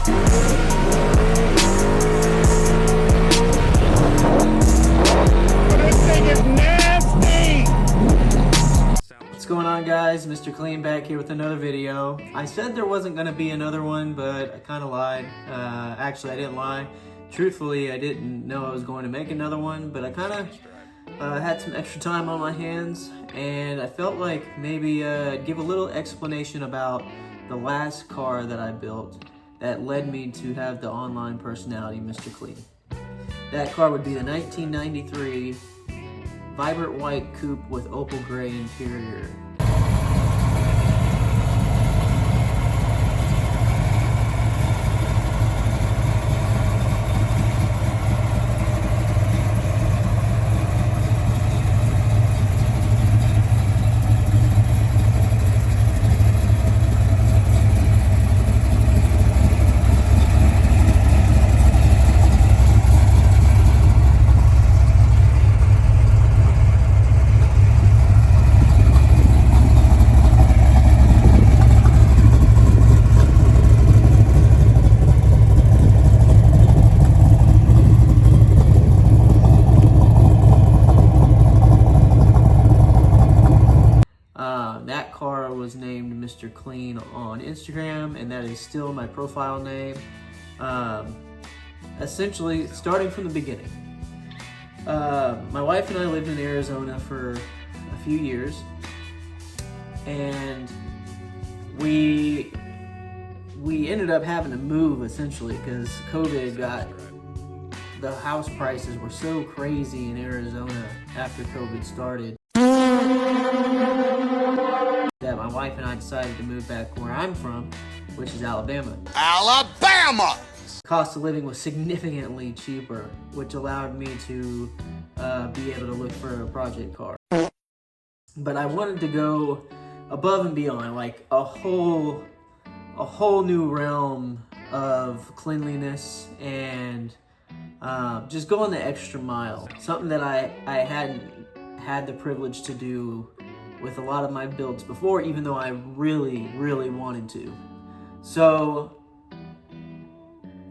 What's going on, guys? MrCleen back here with another video. I said there wasn't going to be another one, but I kind of lied. Actually, I didn't lie. Truthfully, I didn't know I was going to make another one, but I kind of had some extra time on my hands, and I felt like maybe give a little explanation about the last car that I built that led me to have the online personality, MrCleen. That car would be the 1993 vibrant white coupe with opal gray interior. That car was named MrCleen on Instagram, and that is still my profile name. Essentially, starting from the beginning. My wife and I lived in Arizona for a few years, and we ended up having to move, essentially, because COVID the house prices were so crazy in Arizona after COVID started that my wife and I decided to move back where I'm from, which is Alabama. Alabama! Cost of living was significantly cheaper, which allowed me to be able to look for a project car. But I wanted to go above and beyond, like a whole new realm of cleanliness and just going the extra mile. Something that I hadn't had the privilege to do with a lot of my builds before, even though I really, really wanted to. So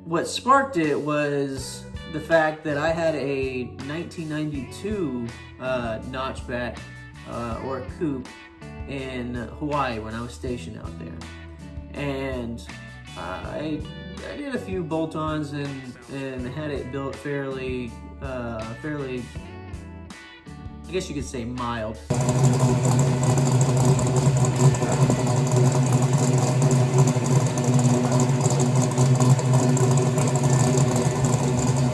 what sparked it was the fact that I had a 1992 notchback or coupe in Hawaii when I was stationed out there. And I did a few bolt-ons and had it built fairly, I guess you could say mild.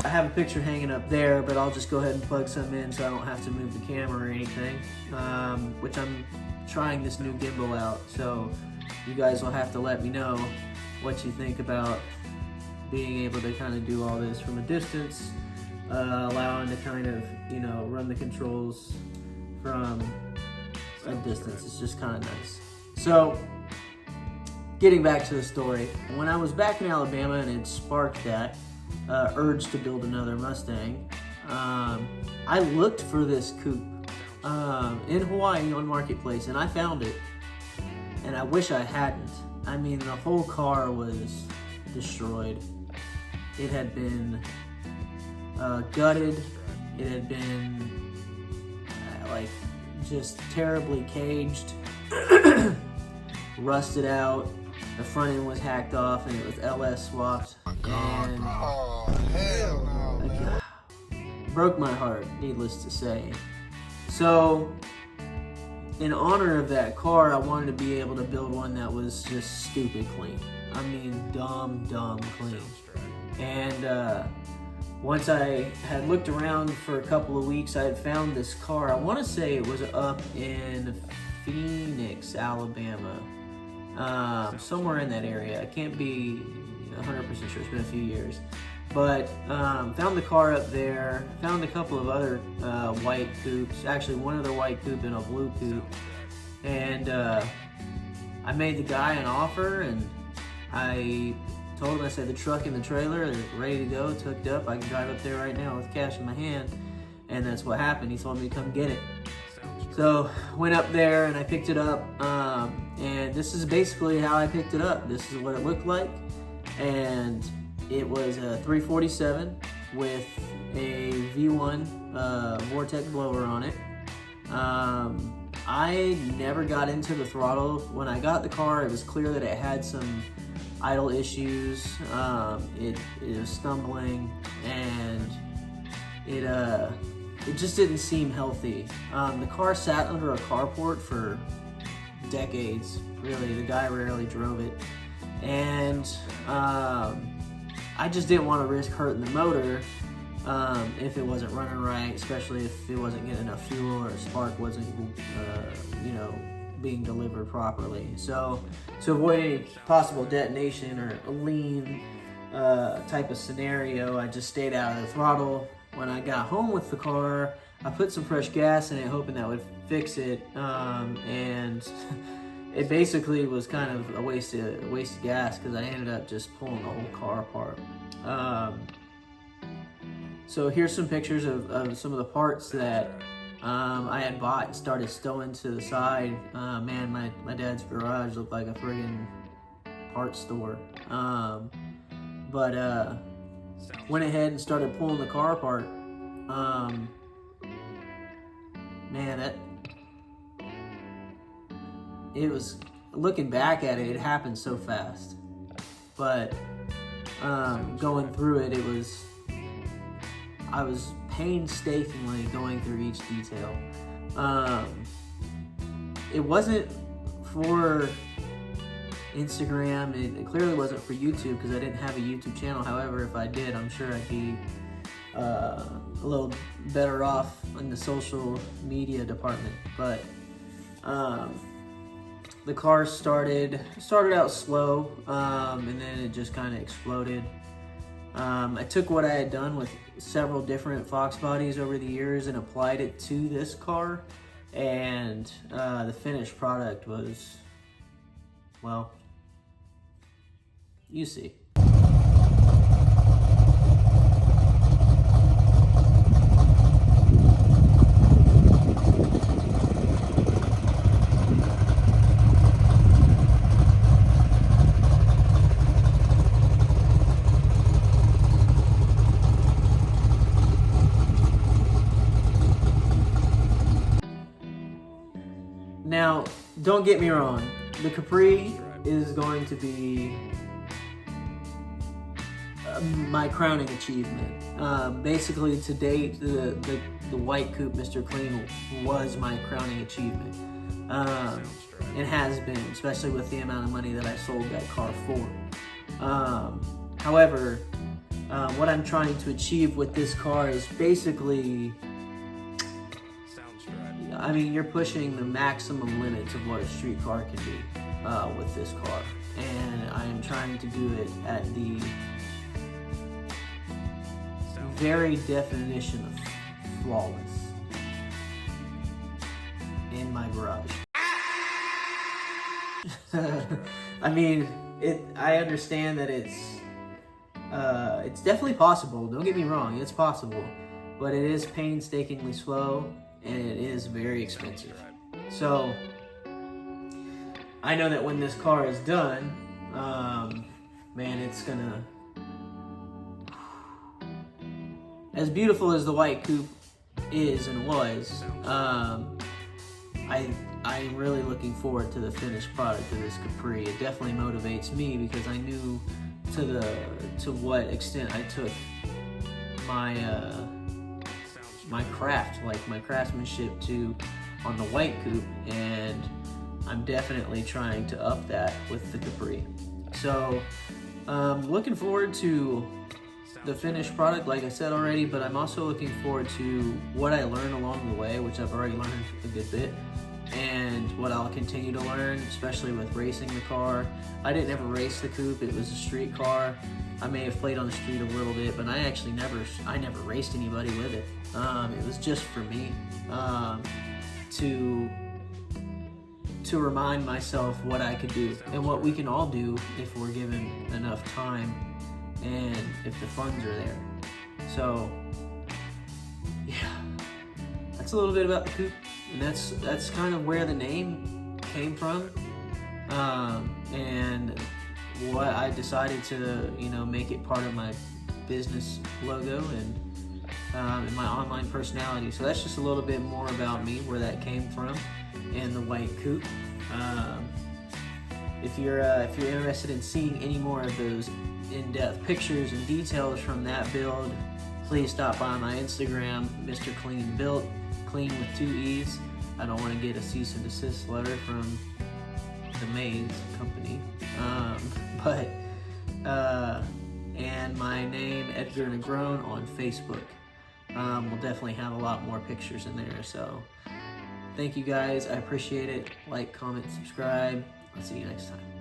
I have a picture hanging up there, but I'll just go ahead and plug some in so I don't have to move the camera or anything, which I'm trying this new gimbal out, so you guys will have to let me know what you think about being able to kind of do all this from a distance, allowing to kind of, you know, run the controls from a distance. It's just kind of nice. So, getting back to the story, when I was back in Alabama and it sparked that urge to build another Mustang, I looked for this coupe in Hawaii on Marketplace, and I found it, and I wish I hadn't. I mean, the whole car was destroyed. It had been gutted. It had been like just terribly caged, rusted out. The front end was hacked off, and it was LS swapped. And hell no. Broke my heart, needless to say. So, in honor of that car, I wanted to be able to build one that was just stupid clean. I mean, dumb clean. And once I had looked around for a couple of weeks, I had found this car. I want to say it was up in Phoenix, Alabama, somewhere in that area. I can't be 100% sure. It's been a few years. But found the car up there. Found a couple of other white coupes. Actually, one other white coupe and a blue coupe. And I made the guy an offer, and I told him, I said, the truck and the trailer are ready to go. It's hooked up. I can drive up there right now with cash in my hand. And that's what happened. He told me to come get it. So went up there and I picked it up. And this is basically how I picked it up. This is what it looked like. and it was a 347 with a V1 Vortex blower on it. I never got into the throttle. When I got the car, it was clear that it had some idle issues. It was stumbling, and it just didn't seem healthy. The car sat under a carport for decades. Really, the guy rarely drove it, and I just didn't want to risk hurting the motor if it wasn't running right, especially if it wasn't getting enough fuel or spark wasn't, being delivered properly. So to avoid any possible detonation or a lean type of scenario, I just stayed out of the throttle. When I got home with the car, I put some fresh gas in it, hoping that would fix it, and it basically was kind of a waste of gas because I ended up just pulling the whole car apart. So here's some pictures of some of the parts that I had bought and started stowing to the side. Man, my dad's garage looked like a friggin' parts store. But went ahead and started pulling the car apart. Man, it was, looking back at it, it happened so fast. But going through it, I was painstakingly going through each detail. It wasn't for Instagram, it clearly wasn't for YouTube because I didn't have a YouTube channel. However, if I did, I'm sure I'd be a little better off in the social media department. But the car started out slow, and then it just kind of exploded. I took what I had done with several different Fox bodies over the years and applied it to this car, and the finished product was, well, you see. Now, don't get me wrong, the Capri is going to be my crowning achievement. Basically, to date, the white coupe MrCleen was my crowning achievement. It has been, especially with the amount of money that I sold that car for. However, what I'm trying to achieve with this car is basically, I mean, you're pushing the maximum limits of what a street car can be with this car, and I am trying to do it at the very definition of flawless in my garage. I mean, I understand that it's definitely possible. Don't get me wrong, it's possible, but it is painstakingly slow. And it is very expensive. So I know that when this car is done, man, it's gonna, as beautiful as the white coupe is and was, I'm really looking forward to the finished product of this Capri. It definitely motivates me because I knew to what extent I took my craft, like my craftsmanship on the white coupe, and I'm definitely trying to up that with the Capri. So looking forward to the finished product, like I said already, but I'm also looking forward to what I learn along the way, which I've already learned a good bit, and what I'll continue to learn, especially with racing the car. I didn't ever race the coupe, it was a street car. I may have played on the street a little bit, but I never raced anybody with it. It was just for me, to remind myself what I could do and what we can all do if we're given enough time and if the funds are there. So yeah, that's a little bit about the coupe, and that's kind of where the name came from. And what I decided to, you know, make it part of my business logo and my online personality. So that's just a little bit more about me, where that came from, and the white coupe. If you're interested in seeing any more of those in-depth pictures and details from that build, please stop by my Instagram, MrCleen Built, clean with 2 E's. I don't want to get a cease and desist letter from the Maze company. And my name, Edgar Negron, on Facebook. We'll definitely have a lot more pictures in there. So thank you guys. I appreciate it. Like, comment, subscribe. I'll see you next time.